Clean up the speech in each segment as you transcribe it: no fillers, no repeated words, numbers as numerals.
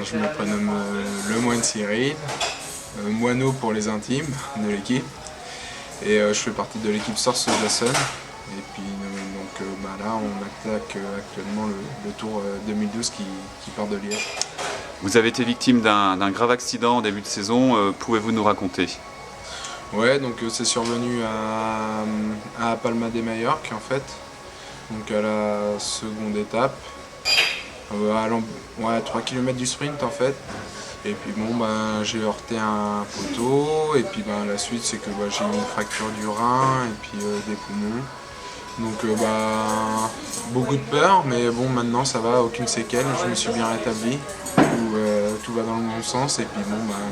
je me prénomme Lemoine Cyril, moineau pour les intimes de l'équipe. Et je fais partie de l'équipe Source de la Sun. Et puis là, on attaque actuellement le Tour 2012 qui part de Liège. Vous avez été victime d'un grave accident en début de saison, pouvez-vous nous raconter? Ouais, donc c'est survenu à Palma de Mallorca en fait, donc à la seconde étape, à 3 km du sprint en fait. Et puis j'ai heurté un poteau, et puis la suite c'est que j'ai eu une fracture du rein et puis des poumons. Donc beaucoup de peur, mais bon, maintenant ça va, aucune séquelle, je me suis bien rétabli, tout va dans le bon sens, et puis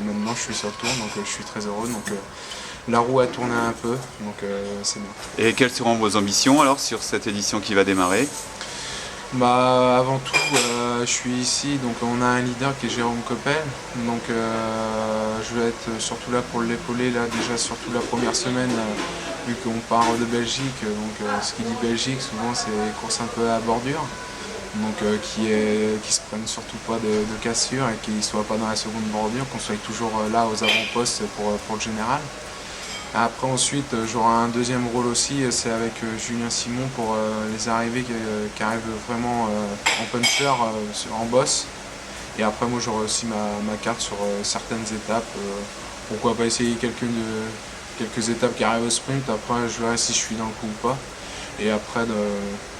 maintenant je suis sur le tour, donc je suis très heureux, donc la roue a tourné un peu, donc c'est bien. Et quelles seront vos ambitions alors sur cette édition qui va démarrer? Avant tout, je suis ici, donc on a un leader qui est Jérôme Coppel, donc je vais être surtout là pour l'épauler, là déjà surtout la première semaine, vu qu'on part de Belgique, donc ce qui dit Belgique souvent c'est course un peu à bordure, donc qui se prennent surtout pas de cassure et qui ne soient pas dans la seconde bordure, qu'on soit toujours là aux avant-postes pour le général. Après ensuite j'aurai un deuxième rôle aussi, c'est avec Julien Simon pour les arrivées qui arrivent vraiment en puncher, en boss. Et après moi j'aurai aussi ma carte sur certaines étapes, pourquoi pas essayer quelques étapes qui arrivent au sprint, après je verrai si je suis dans le coup ou pas. Et après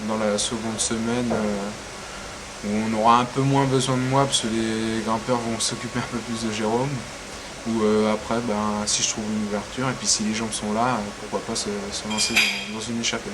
dans la seconde semaine, où on aura un peu moins besoin de moi parce que les grimpeurs vont s'occuper un peu plus de Jérôme. Ou après, si je trouve une ouverture, et puis si les gens sont là, pourquoi pas se lancer dans une échappée.